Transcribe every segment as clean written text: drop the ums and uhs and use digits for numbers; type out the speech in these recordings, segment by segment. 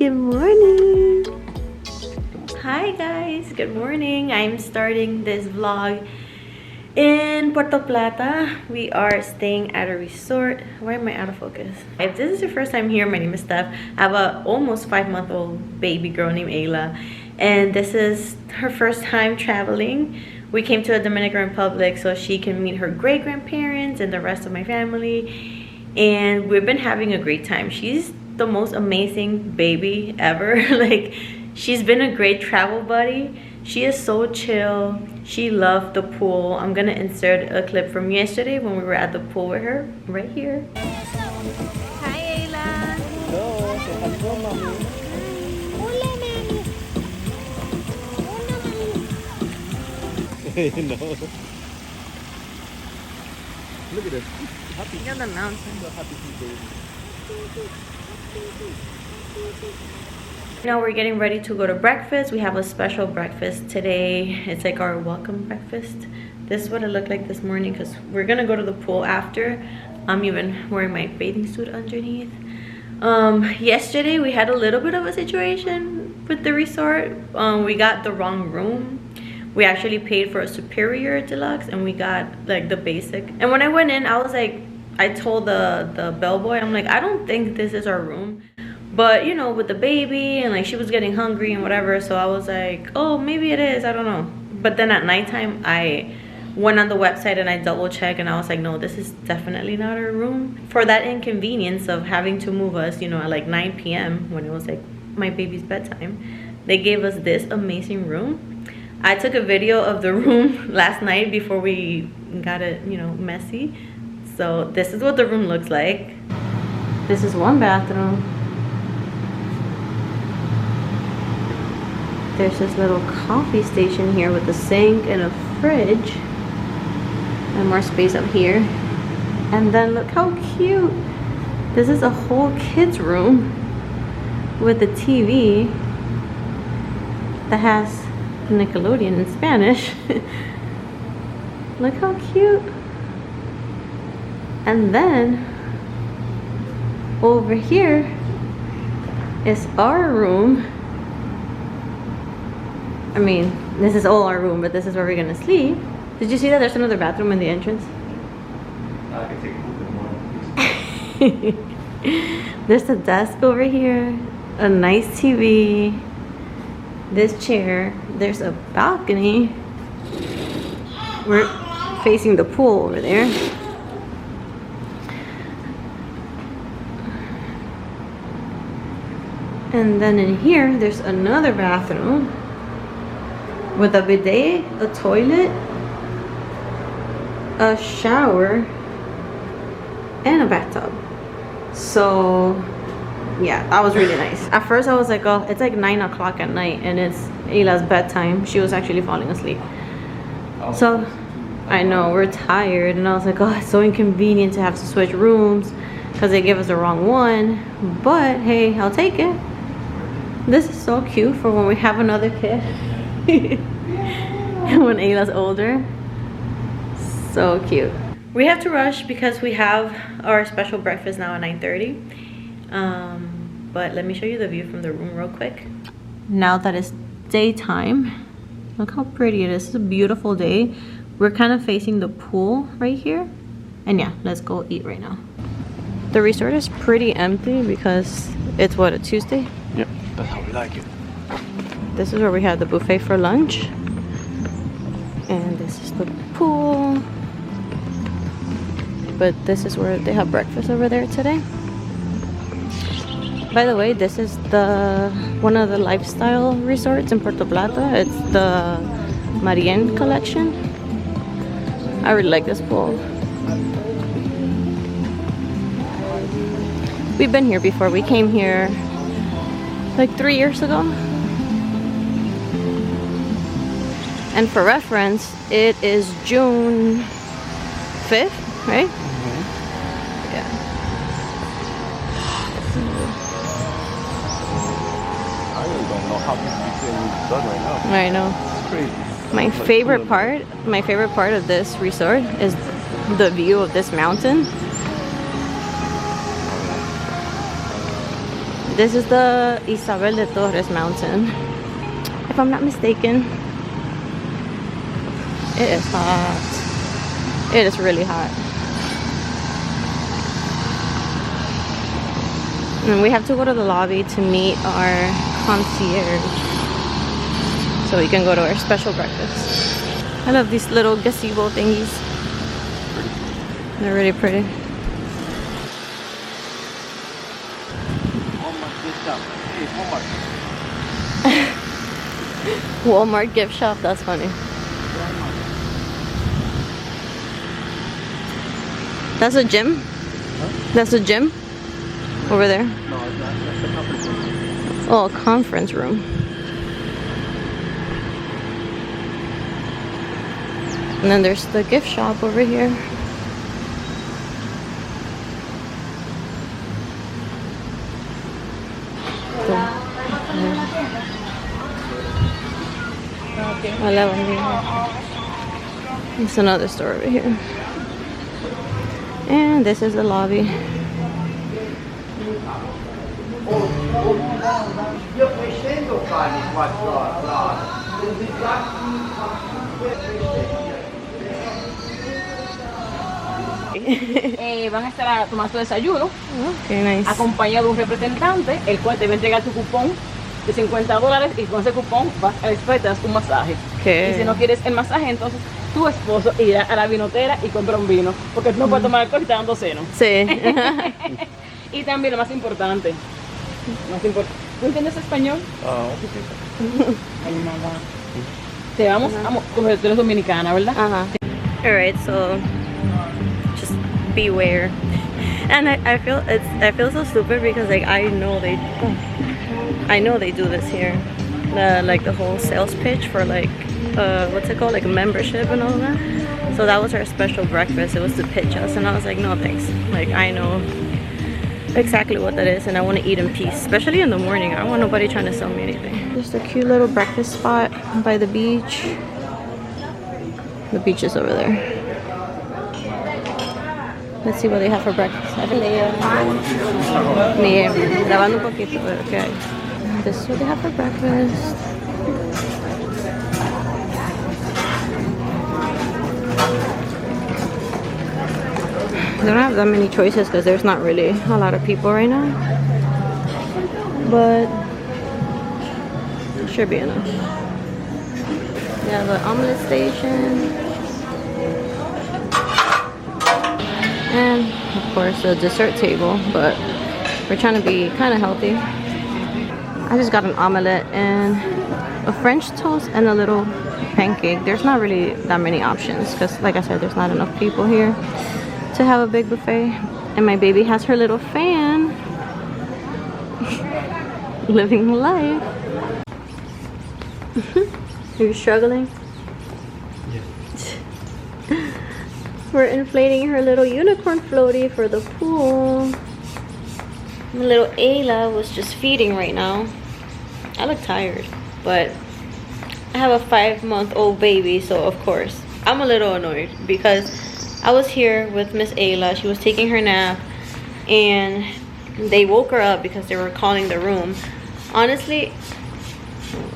Good morning. Hi guys, good morning. I'm starting this vlog in Puerto Plata. We are staying at a resort. Why am I out of focus? If this is your first time here, my name is Steph. I have a almost 5-month-old baby girl named Ayla, and this is her first time traveling. We came to the Dominican Republic so she can meet her great-grandparents and the rest of my family, and we've been having a great time. She's the most amazing baby ever. Like, she's been a great travel buddy. She is so chill. She loved the pool. I'm gonna insert a clip from yesterday when we were at the pool with her right here. Hi Ayla. Hello, say hello, mommy. Hola, mami. Hola, mami. No. Look at this. Happy. Look at the mountain. Happy baby. Now we're getting ready to go to breakfast. We have a special breakfast today. It's like our welcome breakfast. This is what it looked like this morning because we're gonna go to the pool after. I'm even wearing my bathing suit underneath. Yesterday we had a little bit of a situation with the resort. We got the wrong room. We actually paid for a superior deluxe and we got like the basic. And when I went in, I was like, I told the bellboy, I'm like, I don't think this is our room. But you know, with the baby and like she was getting hungry and whatever, so I was like, oh, maybe it is, I don't know. But then at nighttime I went on the website and I double checked and I was like, no, this is definitely not our room. For that inconvenience of having to move us, you know, at like 9 p.m. when it was like my baby's bedtime, they gave us this amazing room. I took a video of the room last night before we got it, you know, messy. So this is what the room looks like. This is one bathroom. There's this little coffee station here with a sink and a fridge. And more space up here. And then look how cute. This is a whole kids room with a TV that has Nickelodeon in Spanish. Look how cute. And then over here is our room. I mean, this is all our room, but this is where we're gonna sleep. Did you see that there's another bathroom in the entrance? I can take a little bit more. There's a desk over here, a nice TV, this chair, there's a balcony. We're facing the pool over there. And then in here, there's another bathroom with a bidet, a toilet, a shower, and a bathtub. So yeah, that was really nice. At first I was like, oh, it's like 9 o'clock at night and it's Ayla's bedtime. She was actually falling asleep. So I know, we're tired, and I was like, oh, it's so inconvenient to have to switch rooms because they gave us the wrong one. But hey, I'll take it. This is so cute for when we have another kid. When Ayla's older. So cute. We have to rush because we have our special breakfast now at 9:30. But let me show you the view from the room real quick. Now that it's daytime, look how pretty it is. It's a beautiful day. We're kind of facing the pool right here. And yeah, let's go eat right now. The resort is pretty empty because it's what, a Tuesday? Yep, that's how we like it. This is where we had the buffet for lunch. And this is the pool. But this is where they have breakfast over there today. By the way, this is one of the lifestyle resorts in Puerto Plata. It's the Marien collection. I really like this pool. We've been here before. We came here like 3 years ago. And for reference, it is June 5th, right? Yeah. I really don't know how people are done right now. I know. It's crazy. My favorite part of this resort is the view of this mountain. This is the Isabel de Torres mountain, if I'm not mistaken. It is hot. It is really hot. And we have to go to the lobby to meet our concierge so we can go to our special breakfast. I love these little gazebo thingies. They're really pretty. Walmart gift shop, that's funny. That's a gym? Huh? That's a gym? Over there? No, it's not. That's the conference room. Oh, a conference room. And then there's the gift shop over here. Hola, buen día. There's another store over here. And this is the lobby. Van a estar a tomar su desayuno, Okay, nice. acompañado de un representante, el cual te va a entregar tu cupón de $50 y con ese cupón vas a después te das un masaje. Okay. Y si no quieres el masaje, entonces tu esposo irá a la vinotera y compra un vino, porque tú no puedes tomar alcohol y está dando seno. Sí. Y también lo más importante, ¿tú entiendes español? Un poquito. Ay, mamá. Te vamos a como tú eres dominicana, ¿verdad? Alright, so just beware. And I feel so stupid because like I know they do this here. Like the whole sales pitch for like what's it called, like a membership and all that. So that was our special breakfast. It was to pitch us, and I was like, no thanks. Like I know exactly what that is, and I want to eat in peace, especially in the morning. I don't want nobody trying to sell me anything. Just a cute little breakfast spot by the beach. The beach is over there. Let's see what they have for breakfast. Bien, grabando un poquito, pero okay. This is what they have for breakfast. They don't have that many choices because there's not really a lot of people right now. But it should be enough. They have an omelet station. And of course a dessert table, but we're trying to be kind of healthy. I just got an omelet and a French toast and a little pancake. There's not really that many options because like I said, there's not enough people here to have a big buffet. And my baby has her little fan. Living life. Are you struggling? We're inflating her little unicorn floaty for the pool. My little Ayla was just feeding right now. I look tired, but I have a 5-month-old baby, so of course I'm a little annoyed because I was here with Miss Ayla. She was taking her nap and they woke her up because they were calling the room. Honestly,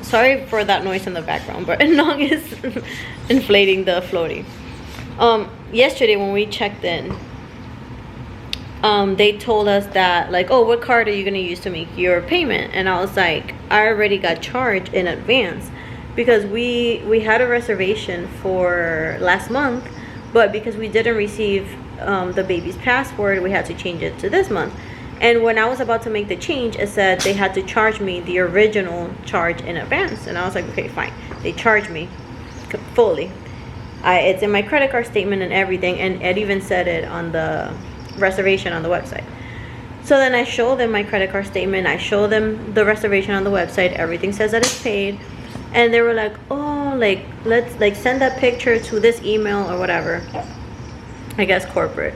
sorry for that noise in the background, but Nong is inflating the floaty. Yesterday when we checked in, they told us that like, oh, what card are you gonna use to make your payment? And I was like, I already got charged in advance because we had a reservation for last month, but because we didn't receive the baby's passport, we had to change it to this month. And when I was about to make the change, it said they had to charge me the original charge in advance. And I was like, okay, fine. They charged me fully. It's in my credit card statement and everything, and it even said it on the reservation on the website. So then I show them my credit card statement, I show them the reservation on the website, everything says that it's paid, and they were like, oh, like let's like send that picture to this email or whatever, I guess corporate.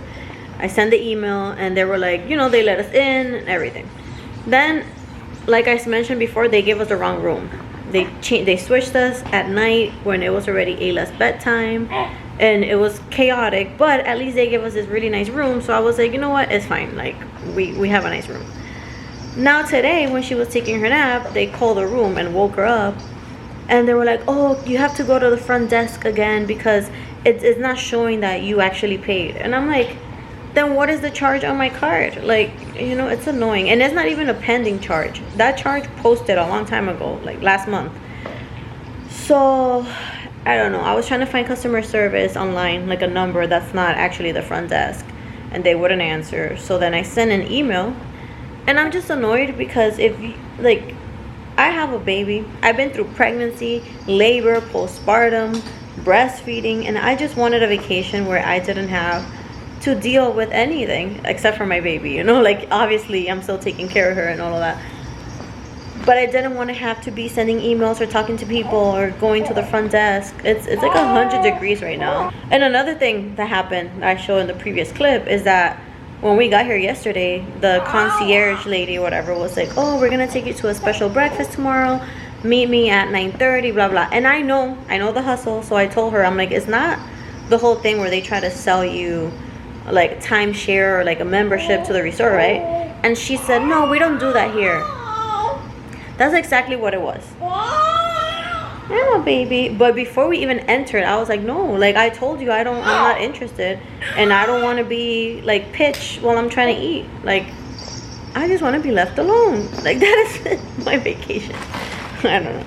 I sent the email and they were like, you know, they let us in and everything. Then like I mentioned before, they gave us the wrong room. They switched us at night when it was already Ayla's bedtime, and it was chaotic, but at least they gave us this really nice room. So I was like, you know what, it's fine, like we have a nice room. Now today, when she was taking her nap, they called the room and woke her up. And they were like, oh, you have to go to the front desk again because it's not showing that you actually paid. And I'm like, then what is the charge on my card? Like, you know, it's annoying. And it's not even a pending charge. That charge posted a long time ago, like last month. So, I don't know. I was trying to find customer service online, like a number that's not actually the front desk. And they wouldn't answer. So then I sent an email. And I'm just annoyed because if, like, I have a baby. I've been through pregnancy, labor, postpartum, breastfeeding, and I just wanted a vacation where I didn't have to deal with anything except for my baby, you know? Like, obviously, I'm still taking care of her and all of that. But I didn't want to have to be sending emails or talking to people or going to the front desk. It's like 100 degrees right now. And another thing that happened, I showed in the previous clip, is that when we got here yesterday, the concierge lady or whatever was like, oh, we're gonna take you to a special breakfast tomorrow. Meet me at 9:30, blah, blah. And I know the hustle. So I told her, I'm like, it's not the whole thing where they try to sell you like timeshare or like a membership to the resort, right? And she said, no, we don't do that here. That's exactly what it was. Yeah, baby. But before we even entered, I was like, no, like I told you, I'm not interested. And I don't want to be like pitch while I'm trying to eat. Like, I just want to be left alone. Like, that is my vacation. I don't know.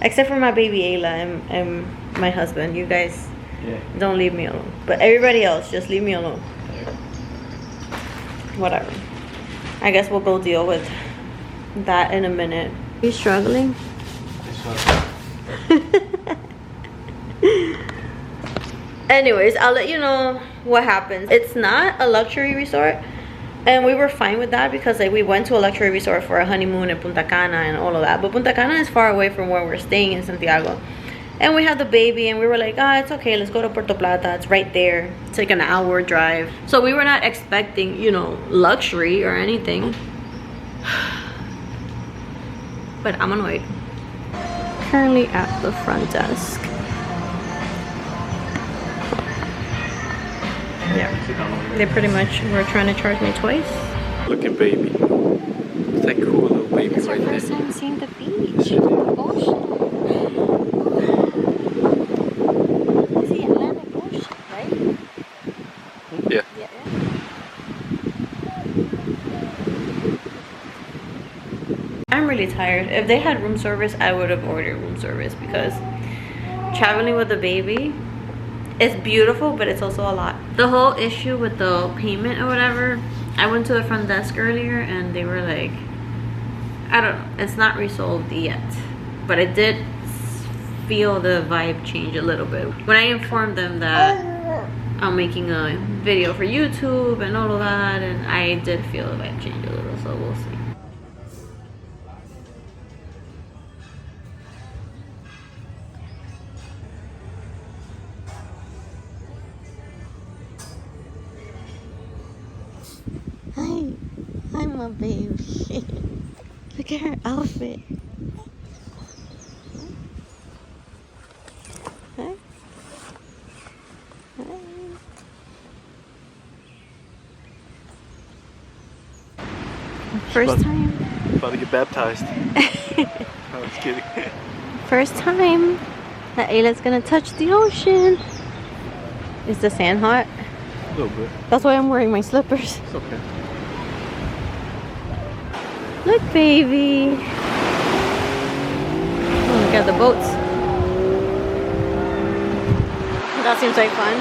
Except for my baby Ayla and my husband. You guys don't leave me alone. But everybody else, just leave me alone. Whatever. I guess we'll go deal with that in a minute. Are you struggling? Anyways, I'll let you know what happens. It's not a luxury resort, and we were fine with that because like we went to a luxury resort for a honeymoon in Punta Cana and all of that. But Punta Cana is far away from where we're staying in Santiago, and we had the baby, and we were like, it's okay, let's go to Puerto Plata. It's right there. It's like an hour drive. So we were not expecting, you know, luxury or anything. But I'm annoyed. Currently at the front desk. Yeah, they pretty much were trying to charge me twice. Look at baby. It's like cool little baby It's right our there. first time seeing the beach. Ocean. Is the Atlantic Ocean, right? Yeah. Yeah. I'm really tired. If they had room service, I would have ordered room service because traveling with a baby, it's beautiful, but it's also a lot. The whole issue with the payment or whatever, I went to the front desk earlier and they were like, I don't know, it's not resolved yet. But I did feel the vibe change a little bit. When I informed them that I'm making a video for YouTube and all of that, and I did feel the vibe change a little, so we'll see. Hi, my baby. Look at her outfit. Hi. Hi. First time. About to get baptized. I was kidding. First time that Ayla's gonna touch the ocean. Is the sand hot? A little bit. That's why I'm wearing my slippers. It's okay. Look, baby. Oh, look at the boats. That seems like fun.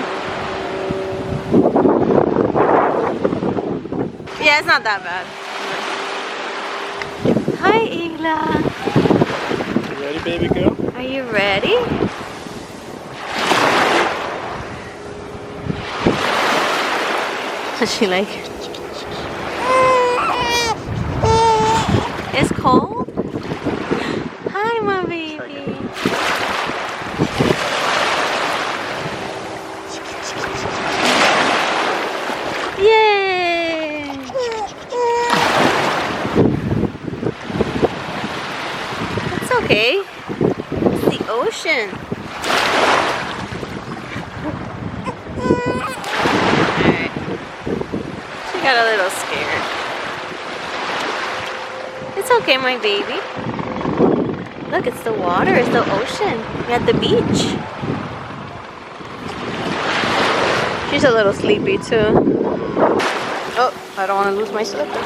Yeah, it's not that bad. Hi, Ayla. You ready, baby girl? Are you ready? Does she like it? It's cold? Hi, my baby. Yay! It's okay. It's the ocean. Alright. She got a little scared. It's okay, my baby. Look, it's the water, it's the ocean. We're at the beach. She's a little sleepy too. Oh, I don't want to lose my slipper.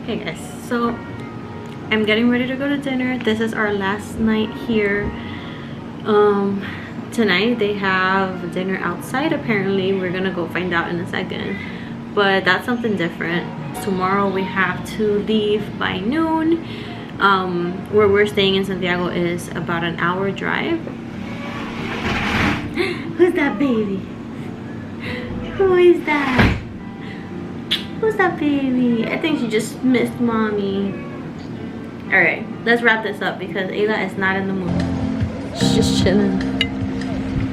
Hey guys, so I'm getting ready to go to dinner. This is our last night here. Tonight they have dinner outside apparently. We're gonna go find out in a second, but that's something different. Tomorrow we have to leave by noon. Where we're staying in Santiago is about an hour drive. Who's that baby? Who is that? Who's that baby? I think she just missed mommy. All right, let's wrap this up because Ayla is not in the mood. She's just chilling.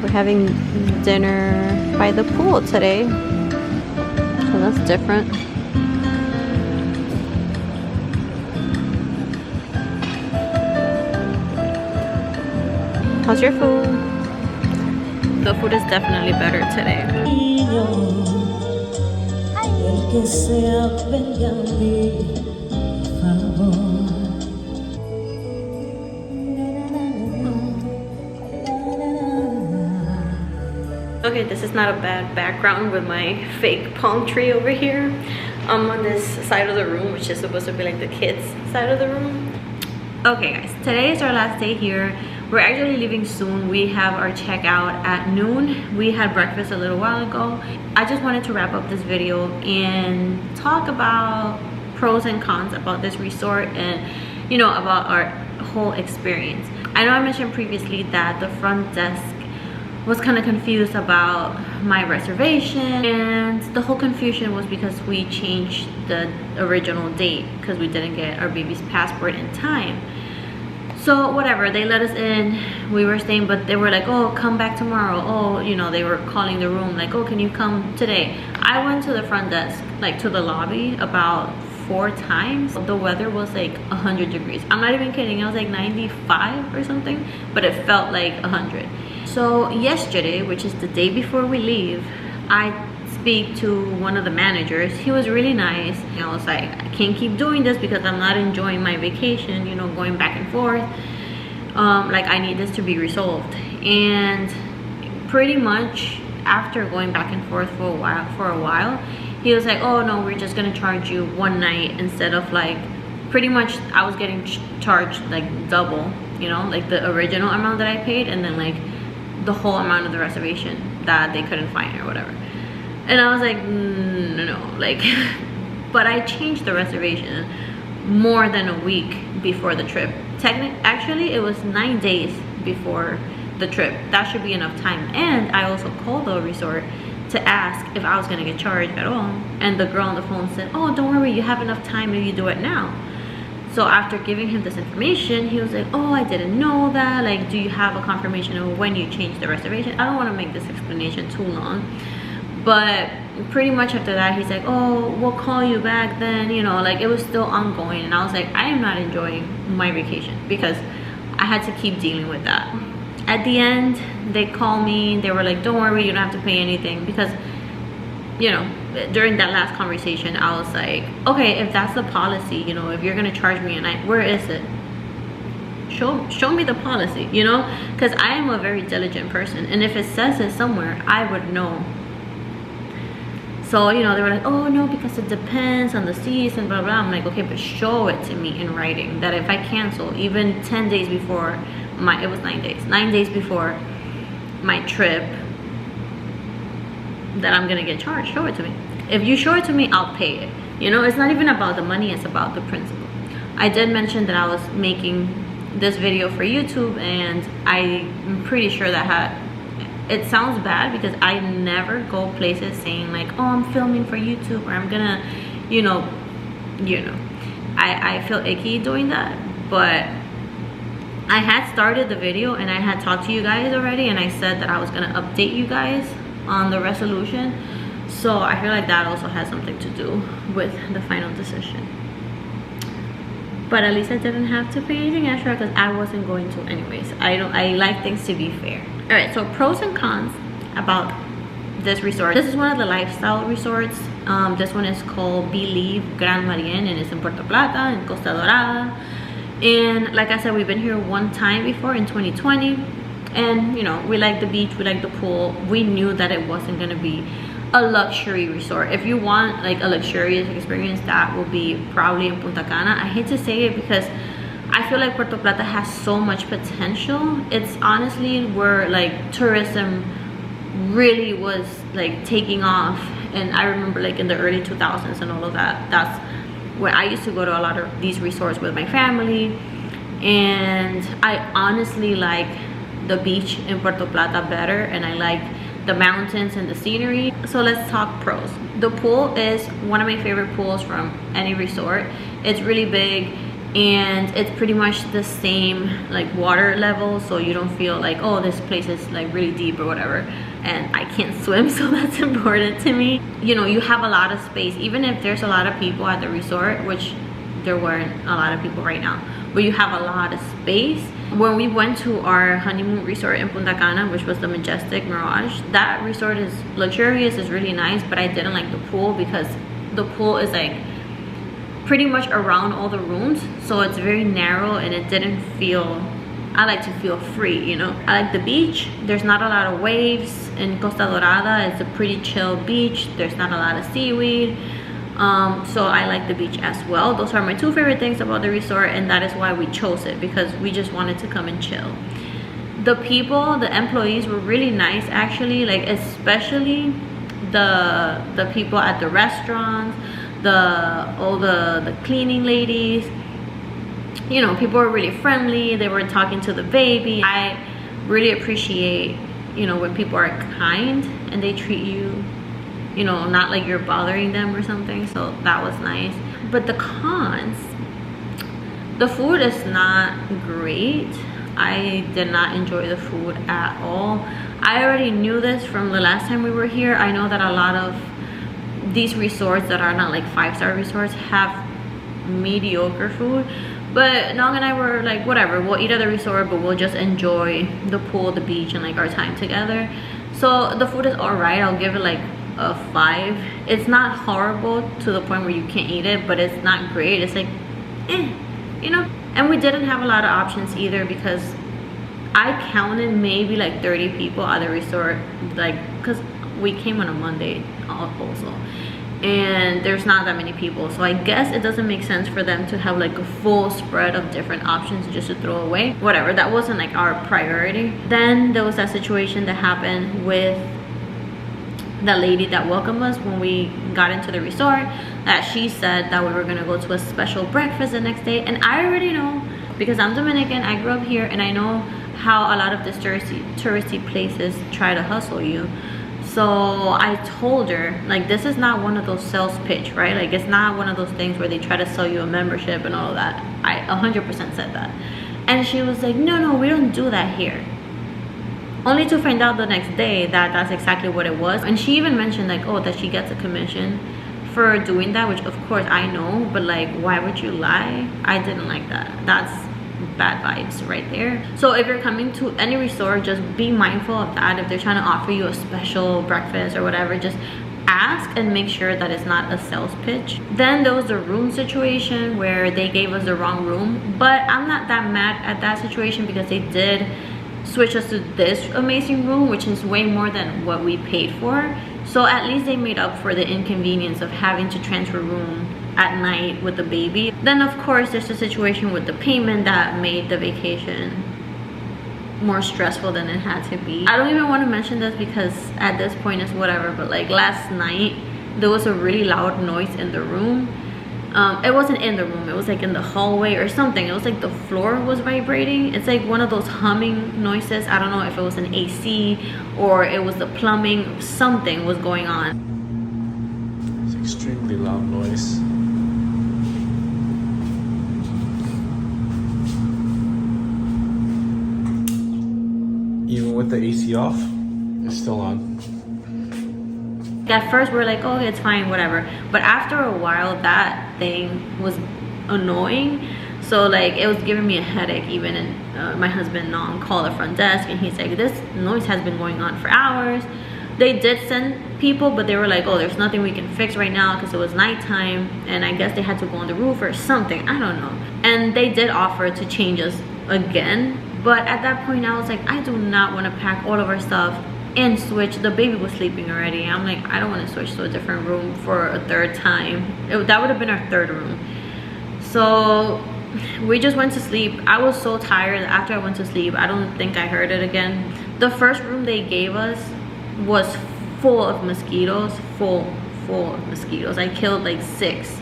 We're having dinner by the pool today, so that's different. How's your food? The food is definitely better today. Que sea venga a mi favor. Okay, this is not a bad background with my fake palm tree over here. I'm on this side of the room, which is supposed to be like the kids' side of the room. Okay guys, today is our last day here. We're actually leaving soon. We have our checkout at noon. We had breakfast a little while ago. I just wanted to wrap up this video and talk about pros and cons about this resort and, you know, about our whole experience. I know I mentioned previously that the front desk was kind of confused about my reservation, and the whole confusion was because we changed the original date because we didn't get our baby's passport in time. So whatever, they let us in, we were staying, but they were like, oh, come back tomorrow. Oh, you know, they were calling the room like, oh, can you come today? I went to the front desk, like to the lobby, about 4 times. The weather was like 100 degrees. I'm not even kidding, it was like 95 or something, but it felt like 100. So yesterday, which is the day before we leave, I speak to one of the managers. He was really nice. I was like, I can't keep doing this because I'm not enjoying my vacation, you know, going back and forth. Like, I need this to be resolved. And pretty much after going back and forth for a while, he was like, oh no, we're just gonna charge you one night instead of like, pretty much I was getting charged like double, you know, like the original amount that I paid, and then like the whole amount of the reservation that they couldn't find or whatever. And I was like, no, like, but I changed the reservation more than a week before the trip. Actually, it was 9 days before the trip. That should be enough time. And I also called the resort to ask if I was gonna get charged at all. And the girl on the phone said, oh, don't worry, you have enough time if you do it now. So after giving him this information, he was like, oh, I didn't know that. Like, do you have a confirmation of when you changed the reservation? I don't want to make this explanation too long. But pretty much after that, he's like, oh, we'll call you back then, you know, like it was still ongoing. And I was like, I am not enjoying my vacation because I had to keep dealing with that. At the end, they called me, they were like, don't worry, you don't have to pay anything, because, you know, during that last conversation, I was like, okay, if that's the policy, you know, if you're gonna charge me a night, where is it? Show me the policy, you know, because I am a very diligent person, and if it says it somewhere, I would know. So, you know, they were like, oh no, because it depends on the season, blah blah. I'm like, okay, but show it to me in writing that if I cancel even 10 days before it was 9 days, 9 days before my trip, that I'm gonna get charged. Show it to me. If you show it to me, I'll pay it. You know, it's not even about the money, it's about the principle. I did mention that I was making this video for YouTube, and I'm pretty sure that it sounds bad because I never go places saying like, oh, I'm filming for YouTube, or I'm gonna, you know, I feel icky doing that. But I had started the video and I had talked to you guys already, and I said that I was gonna update you guys on the resolution. So I feel like that also has something to do with the final decision. But at least I didn't have to pay anything extra because I wasn't going to anyways. I like things to be fair. All right, so pros and cons about this resort. This is one of the lifestyle resorts. This one is called Believe Gran Marien, and it's in Puerto Plata in Costa Dorada. And like I said, we've been here one time before in 2020, and you know, we like the beach, we like the pool. We knew that it wasn't gonna be a luxury resort. If you want like a luxurious experience, that will be probably in Punta Cana. I hate to say it because I feel like Puerto Plata has so much potential. It's honestly where like tourism really was like taking off, and I remember like in the early 2000s and all of that. That's where I used to go to a lot of these resorts with my family, and I honestly like the beach in Puerto Plata better, and I like the mountains and the scenery. So let's talk pros. The pool is one of my favorite pools from any resort. It's really big, and it's pretty much the same like water level, so you don't feel like, oh, this place is like really deep or whatever. And I can't swim, so that's important to me. You know, you have a lot of space, even if there's a lot of people at the resort, which there weren't a lot of people right now, but you have a lot of space. When we went to our honeymoon resort in Punta Cana, which was the Majestic Mirage, that resort is luxurious, it's really nice, but I didn't like the pool because the pool is like pretty much around all the rooms, so it's very narrow, and it didn't feel, I like to feel free, you know. I like the beach. There's not a lot of waves in Costa Dorada. It's a pretty chill beach. There's not a lot of seaweed, so I like the beach as well. Those are my two favorite things about the resort, and that is why we chose it, because we just wanted to come and chill. The people, the employees were really nice actually, like especially the people at the restaurants, all the cleaning ladies. You know, people were really friendly. They were talking to the baby. I really appreciate, you know, when people are kind and they treat you, you know, not like you're bothering them or something. So that was nice. But the cons, the food is not great. I did not enjoy the food at all. I already knew this from the last time we were here. I know that a lot of these resorts that are not like 5-star resorts have mediocre food, but Nong and I were like, whatever, we'll eat at the resort, but we'll just enjoy the pool, the beach, and like our time together. So the food is all right. I'll give it like a 5. It's not horrible to the point where you can't eat it, but it's not great. It's like you know. And we didn't have a lot of options either, because I counted maybe like 30 people at the resort, like, because we came on a Monday also, and there's not that many people, so I guess it doesn't make sense for them to have like a full spread of different options just to throw away. Whatever, that wasn't like our priority. Then there was that situation that happened with the lady that welcomed us when we got into the resort, that she said that we were gonna go to a special breakfast the next day. And I already know, because I'm Dominican, I grew up here, and I know how a lot of these touristy places try to hustle you. So I told her, like, this is not one of those sales pitch, right? Like, it's not one of those things where they try to sell you a membership and all of that. I 100% said that. And she was like, no, we don't do that here. Only to find out the next day that that's exactly what it was. And she even mentioned like, oh, that she gets a commission for doing that, which of course I know, but like, why would you lie? I didn't like that. That's bad vibes right there. So if you're coming to any resort, just be mindful of that. If they're trying to offer you a special breakfast or whatever, just ask and make sure that it's not a sales pitch. Then there was the room situation where they gave us the wrong room, but I'm not that mad at that situation because they did switch us to this amazing room, which is way more than what we paid for. So at least they made up for the inconvenience of having to transfer room at night with the baby. Then of course there's the situation with the payment that made the vacation more stressful than it had to be. I don't even want to mention this because at this point it's whatever, but like last night there was a really loud noise in the room. It wasn't in the room, it was like in the hallway or something. It was like the floor was vibrating. It's like one of those humming noises. I don't know if it was an AC or it was the plumbing. Something was going on. It's extremely loud noise. Even with the AC off, it's still on. At first we were like, oh, it's fine, whatever. But after a while, that thing was annoying. So like it was giving me a headache even. And my husband called the front desk and he's like, this noise has been going on for hours. They did send people, but they were like, oh, there's nothing we can fix right now because it was nighttime. And I guess they had to go on the roof or something, I don't know. And they did offer to change us again. But at that point I was like, I do not want to pack all of our stuff and switch. The baby was sleeping already. I'm like, I don't want to switch to a different room for a third time. That would have been our third room. So we just went to sleep. I was so tired after I went to sleep. I don't think I heard it again. The first room they gave us was full of mosquitoes, full of mosquitoes. I killed like 6.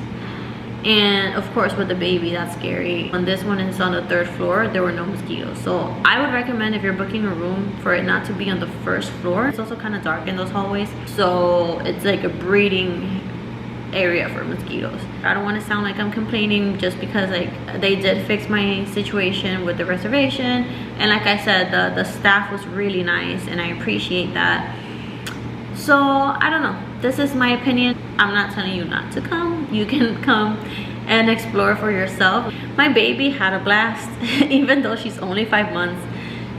And of course with the baby, that's scary. On this one, it's on the 3rd floor, there were no mosquitoes. So I would recommend, if you're booking a room, for it not to be on the 1st floor. It's also kind of dark in those hallways, so it's like a breeding area for mosquitoes. I don't want to sound like I'm complaining, just because like they did fix my situation with the reservation, and like I said, the staff was really nice and I appreciate that. So I don't know, this is my opinion. I'm not telling you not to come. You can come and explore for yourself. My baby had a blast. Even though she's only 5 months,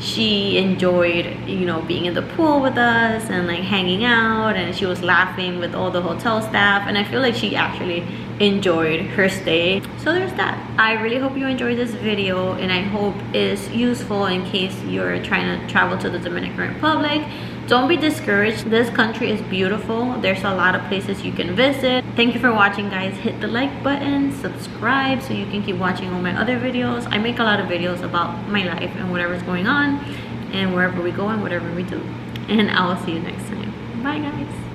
she enjoyed, you know, being in the pool with us and like hanging out, and she was laughing with all the hotel staff, and I feel like she actually enjoyed her stay. So there's that. I really hope you enjoyed this video, and I hope it's useful in case you're trying to travel to the Dominican Republic. Don't be discouraged. This country is beautiful. There's a lot of places you can visit. Thank you for watching, guys. Hit the like button, subscribe so you can keep watching all my other videos. I make a lot of videos about my life and whatever's going on and wherever we go and whatever we do. And I will see you next time. Bye, guys.